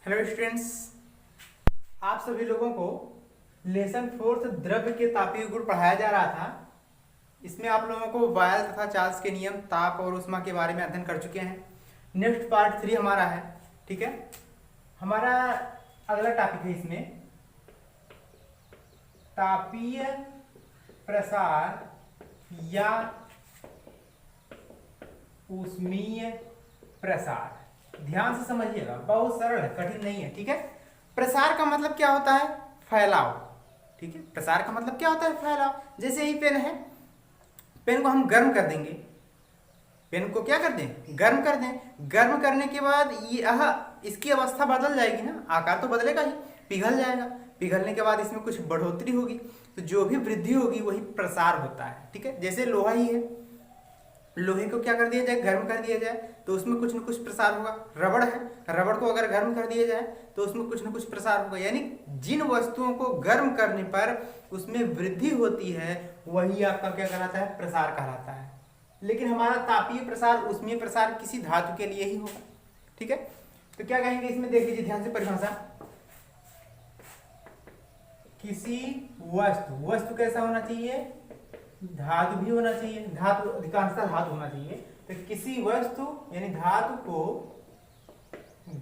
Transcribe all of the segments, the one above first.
Hello students, आप सभी लोगों को लेसन फोर्थ द्रव्य के तापीय गुण पढ़ाया जा रहा था। इसमें आप लोगों को बॉयल तथा चार्ल्स के नियम, ताप और ऊष्मा के बारे में अध्ययन कर चुके हैं। नेक्स्ट पार्ट 3 हमारा है। ठीक है, हमारा अगला टॉपिक है इसमें तापीय प्रसार या ऊष्मीय प्रसार। ध्यान से समझिएगा, बहुत सरल है, कठिन नहीं है। ठीक है, प्रसार का मतलब क्या होता है? फैलाव। ठीक है, प्रसार का मतलब क्या होता है? फैलाव। जैसे ही पेन है, पेन को हम गर्म कर देंगे। पेन को क्या कर दें? गर्म कर दें। गर्म करने के बाद यह इसकी अवस्था बदल जाएगी ना, आकार तो बदलेगा ही, पिघल जाएगा। पिघलने के बाद इसमें कुछ बढ़ोतरी होगी, तो जो भी वृद्धि होगी वही प्रसार होता है। ठीक है, जैसे लोहा ही है, लोहे को क्या कर दिया जाए? गर्म कर दिया जाए तो उसमें कुछ न कुछ प्रसार होगा। रबड़ है, रबड़ को अगर गर्म कर दिया जाए तो उसमें कुछ न कुछ प्रसार होगा। यानी जिन वस्तुओं को गर्म करने पर उसमें वृद्धि होती है वही आपका क्या कहलाता है? प्रसार कहलाता है। लेकिन हमारा तापीय प्रसार, ऊष्मीय प्रसार किसी धातु के लिए ही होगा। ठीक है, तो क्या कहेंगे इसमें? देख लीजिए ध्यान से परिभाषा। किसी वस्तु कैसा होना चाहिए? धातु भी होना चाहिए। धातु अधिकांशतः धातु होना चाहिए। तो किसी वस्तु यानी धातु को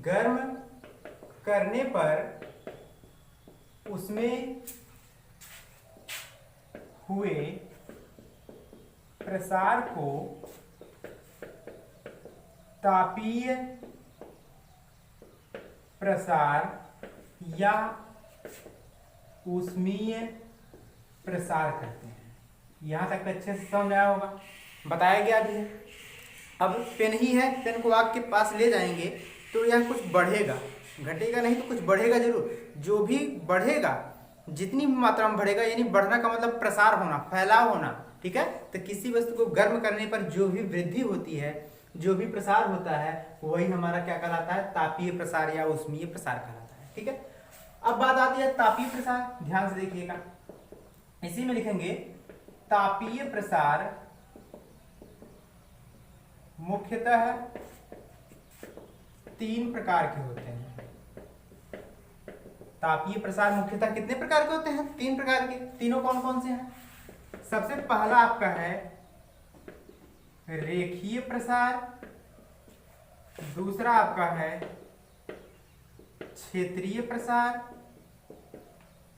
गर्म करने पर उसमें हुए प्रसार को तापीय प्रसार या ऊष्मीय प्रसार करते हैं। यहां तक अच्छे से समझ आया होगा, बताया गया भी है। अब पेन ही है, पेन को आग के पास ले जाएंगे तो यह कुछ बढ़ेगा, घटेगा नहीं तो कुछ बढ़ेगा जरूर। जो भी बढ़ेगा, जितनी मात्रा में बढ़ेगा, यानी बढ़ना का मतलब प्रसार होना, फैलाव होना। ठीक है, तो किसी वस्तु को गर्म करने पर जो भी वृद्धि होती है, जो भी प्रसार होता है, वही हमारा क्या कहलाता है? तापीय प्रसार या ऊष्मीय प्रसार कहलाता है। ठीक है, अब बात आती है तापीय प्रसार। ध्यान से देखिएगा, इसी में लिखेंगे तापीय प्रसार मुख्यतः 3 प्रकार के होते हैं। तापीय प्रसार मुख्यतः कितने प्रकार के होते हैं? 3 प्रकार के। तीनों कौन कौन से हैं? सबसे पहला आपका है रेखीय प्रसार, दूसरा आपका है क्षेत्रीय प्रसार,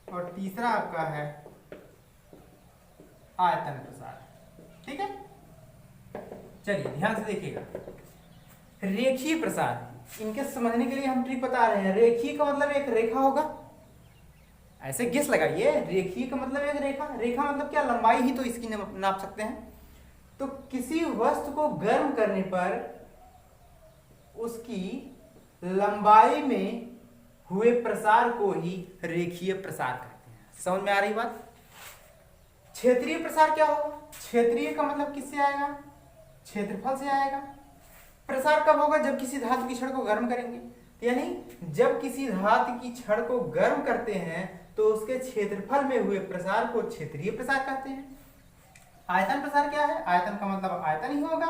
और तीसरा आपका है आयतन प्रसार। ठीक है, चलिए ध्यान से देखिएगा। रेखीय प्रसार, इनके समझने के लिए हम ट्रिक बता रहे हैं। रेखीय का मतलब एक रेखा होगा, ऐसे गेस लगाइए। रेखीय का मतलब एक रेखा, रेखा मतलब क्या? लंबाई ही तो इसकी नाप सकते हैं। तो किसी वस्तु को गर्म करने पर उसकी लंबाई में हुए प्रसार को ही रेखीय प्रसार कहते हैं। समझ में आ रही बात? क्षेत्रीय प्रसार क्या होगा? क्षेत्रीय का मतलब किससे आएगा? क्षेत्रफल से आएगा। प्रसार कब होगा? जब किसी धातु की छड़ को गर्म करेंगे। यानी जब किसी धातु की छड़ को गर्म करते हैं तो उसके क्षेत्रफल में हुए प्रसार को क्षेत्रीय प्रसार कहते हैं। आयतन प्रसार क्या है? आयतन का मतलब आयतन ही होगा।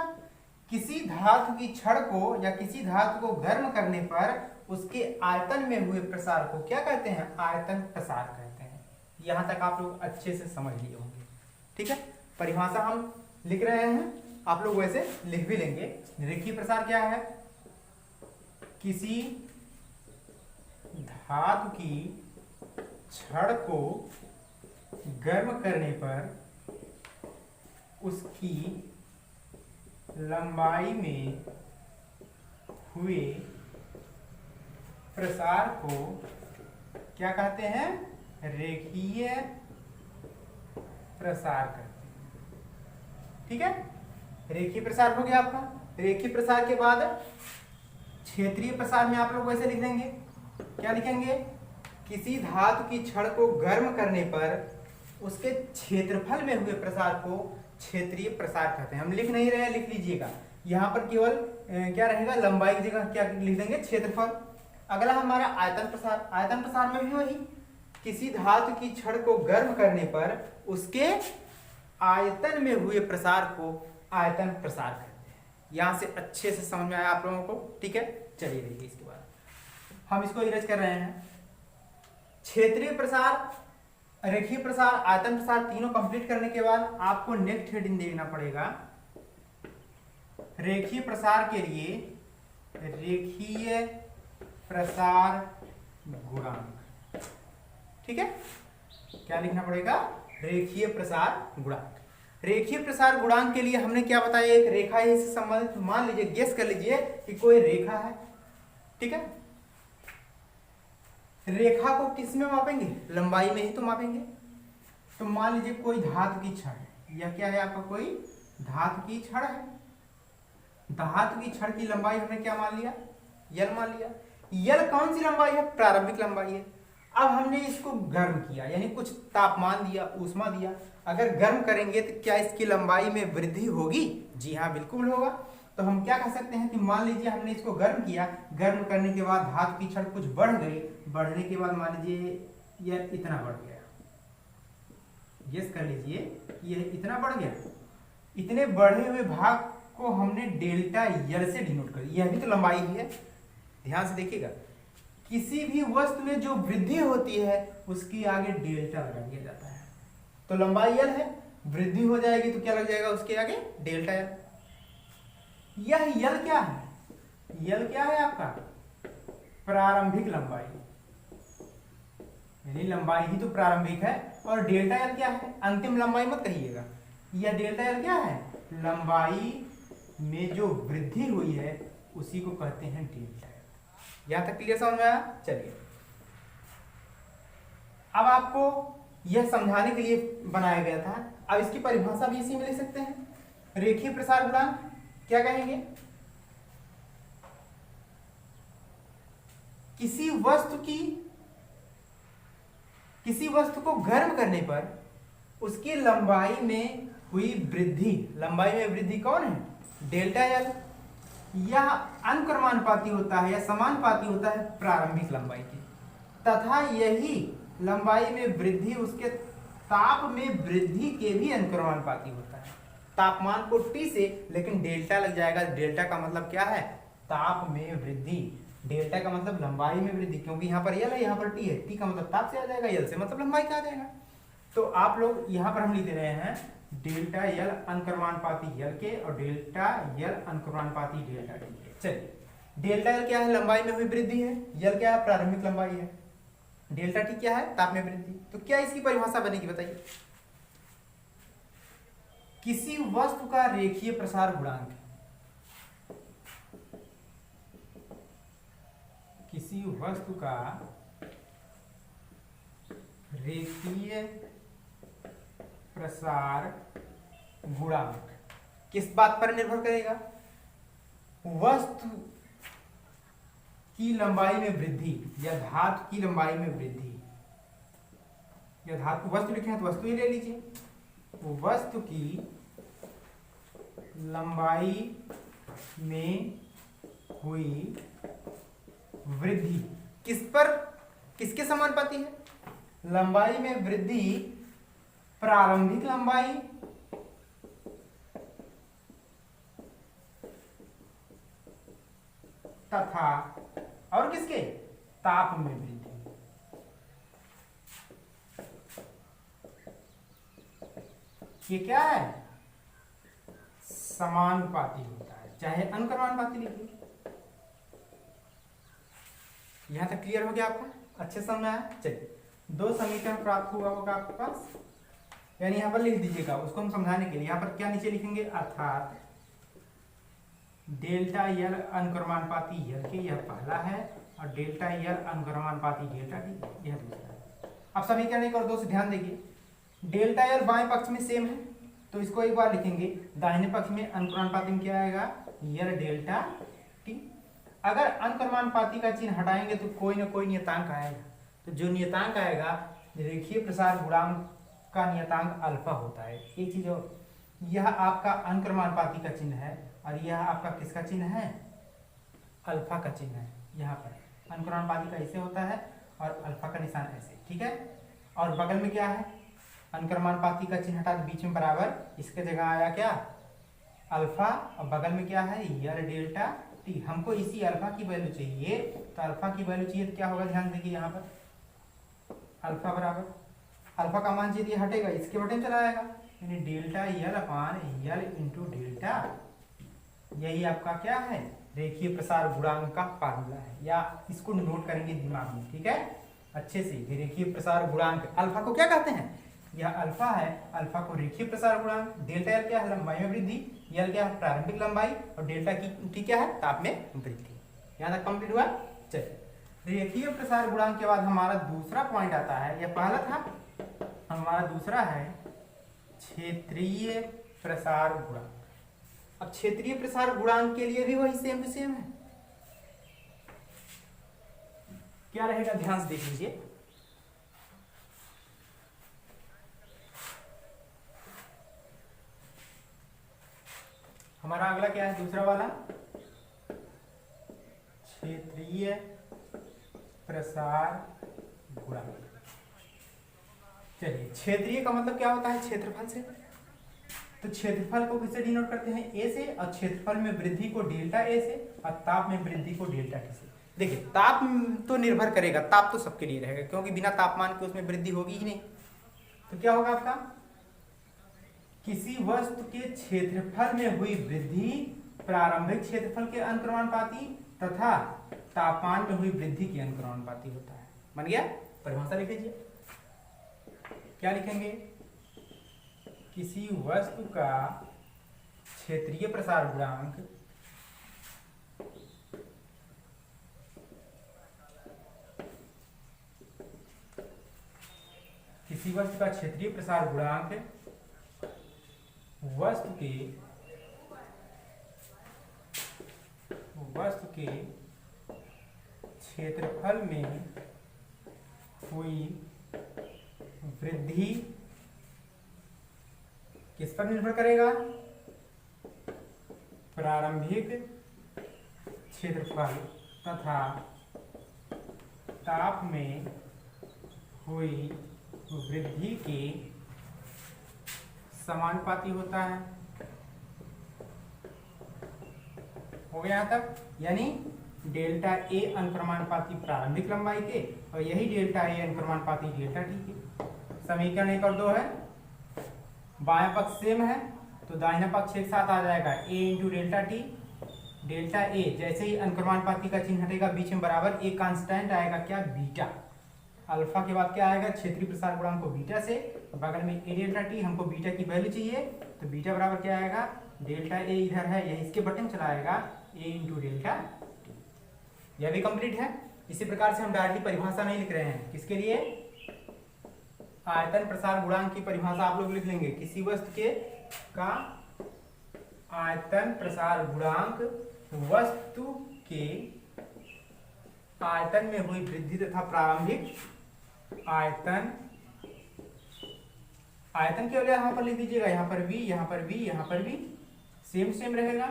किसी धातु की छड़ को या किसी धातु को गर्म करने पर उसके आयतन में हुए प्रसार को क्या कहते हैं? आयतन प्रसार कहते हैं। यहां तक आप लोग अच्छे से समझ लिए होंगे। ठीक है, परिभाषा हम लिख रहे हैं, आप लोग वैसे लिख भी लेंगे। रेखीय प्रसार क्या है? किसी धातु की छड़ को गर्म करने पर उसकी लंबाई में हुए प्रसार को क्या कहते हैं? रेखीय प्रसार कहते हैं। ठीक है, रेखीय प्रसार हो गया आपका। रेखीय प्रसार के बाद क्षेत्रीय प्रसार में आप लोग वैसे लिख देंगे। क्या लिखेंगे? किसी धातु की छड़ को गर्म करने पर उसके क्षेत्रफल में हुए प्रसार को क्षेत्रीय प्रसार कहते हैं। हम लिख नहीं रहे, लिख लीजिएगा। यहाँ पर केवल क्या रहेगा? लंबाई की जगह क्या लिख देंगे? क्षेत्रफल। अगला हमारा आयतन प्रसार। आयतन प्रसार में भी वही, किसी धातु की छड़ को गर्म करने पर उसके आयतन में हुए प्रसार को आयतन प्रसार कहते हैं। यहां से अच्छे से समझ में आया आप लोगों को? ठीक है, चलिए देखिए इसके बाद हम इसको इरेज कर रहे हैं। क्षेत्रीय प्रसार, रेखीय प्रसार, आयतन प्रसार तीनों कंप्लीट करने के बाद आपको नेक्स्ट हेडिंग देना पड़ेगा रेखीय प्रसार के लिए रेखीय प्रसार गुणांक। ठीक है, क्या लिखना पड़ेगा? रेखीय प्रसार गुणांक। रेखीय प्रसार गुणांक के लिए हमने क्या बताया? एक रेखा है इससे संबंधित। मान लीजिए, गेस कर लीजिए कि कोई रेखा है, ठीक है। रेखा को किस में मापेंगे? लंबाई में ही तो मापेंगे। तो मान लीजिए कोई धातु की छड़ है, या क्या है आपका? कोई धातु की छड़ है। धातु की छड़ की लंबाई हमने क्या मान लिया? यल मान लिया। यल कौन सी लंबाई है? प्रारंभिक लंबाई है। अब हमने इसको गर्म किया, यानी कुछ तापमान दिया, ऊष्मा दिया। अगर गर्म करेंगे तो क्या इसकी लंबाई में वृद्धि होगी? जी हाँ, बिल्कुल होगा। तो हम क्या कह सकते हैं कि मान लीजिए हमने इसको गर्म किया, गर्म करने के बाद धातु की छड़ कुछ बढ़ गई, बढ़ने के बाद मान लीजिए यह इतना बढ़ गया। गेस कर लीजिए यह इतना बढ़ गया। इतने बढ़े हुए भाग को हमने डेल्टा यल से डिनोट कर दिया। यह भी तो लंबाई ही है। ध्यान से देखिएगा, किसी भी वस्तु में जो वृद्धि होती है उसकी आगे डेल्टा लगा दिया जाता है। तो लंबाई यल है, वृद्धि हो जाएगी तो क्या लग जाएगा उसके आगे? डेल्टा यल। यह यल क्या है? यल क्या है आपका? प्रारंभिक लंबाई, यानी लंबाई ही तो प्रारंभिक है। और डेल्टा यल क्या है? अंतिम लंबाई मत कहिएगा। यह डेल्टा यल क्या है? लंबाई में जो वृद्धि हुई है उसी को कहते हैं डेल्टा यल। यहां तक क्लियर समझ में आया? चलिए, अब आपको यह समझाने के लिए बनाया गया था। अब इसकी परिभाषा भी इसी में लिख सकते हैं। रेखीय प्रसार गुणांक क्या कहेंगे? किसी वस्तु को गर्म करने पर उसकी लंबाई में हुई वृद्धि, लंबाई में वृद्धि कौन है? डेल्टा यल। यह अनुक्रमानुपाती होता है या समानुपाती होता है प्रारंभिक लंबाई की, तथा यही लंबाई में वृद्धि उसके ताप में वृद्धि के भी अनुक्रमानुपाती होता है। तापमान को T से, लेकिन डेल्टा लग जाएगा। डेल्टा का मतलब क्या है? ताप में वृद्धि। डेल्टा का मतलब लंबाई में वृद्धि, क्योंकि यहाँ पर यल है, यहाँ पर T है। T का मतलब ताप से आ जाएगा, यल से मतलब लंबाई का आ जाएगा। तो आप लोग यहाँ पर हम लिख रहे हैं डेल्टा यल अनुक्रमानुपाती यल के और डेल्टा यल अनुक्रमानुपाती डेल्टा टी के। चलिए, डेल्टा यल क्या है? लंबाई में हुई वृद्धि है। यल क्या है? प्रारंभिक लंबाई है। डेल्टा टी क्या है? ताप में वृद्धि। तो क्या इसकी परिभाषा बनेगी बताइए? किसी वस्तु का रेखीय प्रसार गुणांक, किसी वस्तु का रेखीय प्रसार गुणांक किस बात पर निर्भर करेगा? वस्तु की लंबाई में वृद्धि या धातु की लंबाई में वृद्धि, या धातु वस्तु लिखे हैं तो वस्तु ही ले लीजिए। वस्तु की लंबाई में हुई वृद्धि किस पर, किसके समानुपाती है? लंबाई में वृद्धि प्रारंभिक लंबाई तथा और किसके? ताप में वृद्धि। ये क्या है? समानुपाती होता है, चाहे अनुक्रमानुपाती लिखिए। यहां तक क्लियर हो गया आपका? अच्छे समझ में आया? चलिए, दो समीकरण प्राप्त हुआ होगा आपके पास, यानी यहां पर लिख दीजिएगा उसको हम समझाने के लिए। यहां पर क्या नीचे लिखेंगे? अर्थात डेल्टा यल अनुक्रमानुपाती यल के, यह पहला है, और डेल्टा यल अनुक्रमानुपाती डेल्टा टी, यह दूसरा है। अब समीकरण एक और दो से ध्यान देखिए। डेल्टा यल बाएं पक्ष में सेम है, तो इसको एक बार लिखेंगे। दाहिने पक्ष में अनुक्रमानुपाती में क्या आएगा? यल डेल्टा टी। अगर अनुक्रमानुपाती का चिन्ह हटाएंगे तो कोई ना कोई नियतांक आएगा। तो जो नियतांक आएगा, रेखीय प्रसार गुणांक का नियतांक अल्फा होता है। एक चीज और, यह आपका अनुक्रमानुपाती का चिन्ह है और यह आपका किसका चिन्ह है? अल्फा का चिन्ह है। यहाँ पर अनुक्रमानुपाती का ऐसे होता है और अल्फा का निशान ऐसे, ठीक है। और बगल में क्या है? अनुक्रमानुपाती का चिन्ह हटा बीच में बराबर, इसके जगह आया क्या? अल्फा, और बगल में क्या है? यल डेल्टा टी। टी, हमको इसी अल्फा की वैल्यू चाहिए, तो अल्फा की वैल्यू चाहिए तो क्या होगा, ध्यान देखिए यहाँ पर अल्फा बराबर, अल्फा का मान चाहिए हटेगा, इसके बटे में चला आएगा, यानी डेल्टा यल अपान यल इंटू डेल्टा, यही आपका क्या है, रेखीय प्रसार गुणांक का फार्मूला है, या इसको नोट करेंगे दिमाग में, ठीक है अच्छे से। रेखीय प्रसार गुणांक अल्फा को क्या कहते हैं, यह अल्फा है, अल्फा को रेखीय प्रसार गुणांक, डेल्टा एल क्या है, लंबाई में वृद्धि, यल क्या है, प्रारंभिक लंबाई, और डेल्टा की टी क्या है, ताप में वृद्धि। यहाँ तक कंप्लीट हुआ। चलिए रेखीय प्रसार गुणांक के बाद हमारा दूसरा पॉइंट आता है, यह पहला था, हमारा दूसरा है क्षेत्रीय प्रसार गुणांक। अब क्षेत्रीय प्रसार गुणांक के लिए भी वही सेम टू सेम है, क्या रहेगा, ध्यान से देख लीजिए। हमारा अगला क्या है, दूसरा वाला क्षेत्रीय प्रसार गुणांक। चलिए क्षेत्रीय का मतलब क्या होता है, क्षेत्रफल से, तो क्षेत्रफल को किससे डिनोट करते हैं, ए से, और क्षेत्रफल में वृद्धि को डेल्टा ए से, और ताप में वृद्धि को डेल्टा टी से। देखिए ताप तो निर्भर करेगा, ताप तो सबके लिए रहेगा, क्योंकि बिना तापमान के उसमें वृद्धि होगी ही नहीं। तो क्या होगा आपका, किसी वस्तु के क्षेत्रफल में हुई वृद्धि प्रारंभिक क्षेत्रफल के अनुक्रमानुपाती तथा तापमान में हुई वृद्धि के अनुक्रमानुपाती होता है। बन गया, परिभाषा लिख लीजिए, क्या लिखेंगे, किसी वस्तु का क्षेत्रीय प्रसार गुणांक किसी वस्तु का क्षेत्रीय प्रसार गुणांक वस्तु के क्षेत्रफल में हुई वृद्धि किस पर निर्भर करेगा, प्रारंभिक क्षेत्रफल तथा ताप में हुई वृद्धि के समानुपाती होता है। हो गया यहाँ तक, यानी डेल्टा ए अनुक्रमानुपाती प्रारंभिक लंबाई के, और यही डेल्टा ए अनुक्रमानुपाती डेल्टा टी के। समीकरण 1 और 2 है, बायां पक्ष सेम है तो दाहिना पक्ष एक साथ आ जाएगा, ए into delta T, delta A जैसे ही अनुक्रमानुपाती का चिन्ह हटेगा बीच में बराबर एक कांस्टेंट आएगा, क्या, बीटा, अल्फा के बाद क्या आएगा, क्षेत्रीय प्रसार गुणांक को बीटा से, बगल में ए डेल्टा टी, हमको बीटा की वैल्यू चाहिए, तो बीटा बराबर क्या आएगा, डेल्टा ए इधर है, यह इसके बटन चला आएगा, ए इंटू डेल्टा टी। यह भी कंप्लीट है। इसी प्रकार से हम डायरेक्टली परिभाषा नहीं लिख रहे हैं, किसके लिए, आयतन प्रसार गुणांक की परिभाषा आप लोग लिख लेंगे, किसी वस्तु के का आयतन प्रसार गुणांक वस्तु के आयतन में हुई वृद्धि तथा प्रारंभिक आयतन केवल यहाँ पर लिख दीजिएगा, यहाँ पर भी, यहाँ पर भी, यहाँ पर भी सेम रहेगा।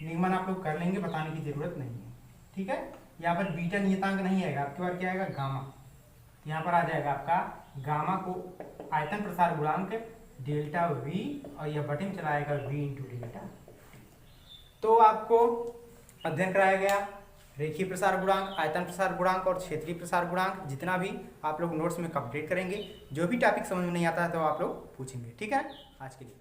निगमन आप लोग कर लेंगे, बताने की जरूरत नहीं है, ठीक है। यहाँ पर बीटा नियतांक नहीं आएगा, आपके बार क्या आएगा, गामा, यहाँ पर आ जाएगा आपका गामा को आयतन प्रसार गुणांक डेल्टा वी, और यह बटे में चला आएगा वी इंटू डेल्टा। तो आपको अध्ययन कराया गया रेखीय प्रसार गुणांक, आयतन प्रसार गुणांक और क्षेत्रीय प्रसार गुणांक, जितना भी आप लोग नोट्स में कंप्लीट करेंगे। जो भी टॉपिक समझ में नहीं आता है तो आप लोग पूछेंगे, ठीक है। आज के लिए